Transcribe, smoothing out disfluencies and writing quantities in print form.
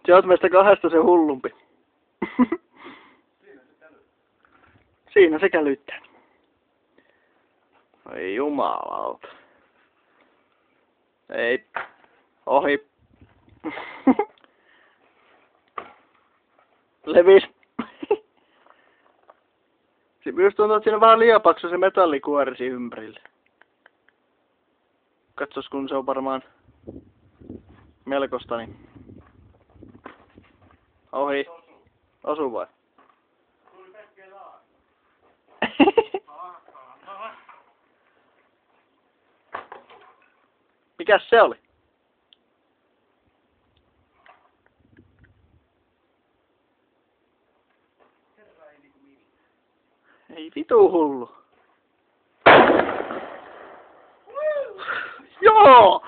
Se oot meistä kahdesta se hullumpi. Siinä se kälyttää. Ei jumalauta. Ei. Ohi. Levis. Se myös tuntuu, että siinä on vähän liian paksu se metallikuorisi ympärille. Katsos kun se on varmaan melkoista niin. Ohi. Osu vai? Mikäs se oli? Ei vitu hullu. Joo!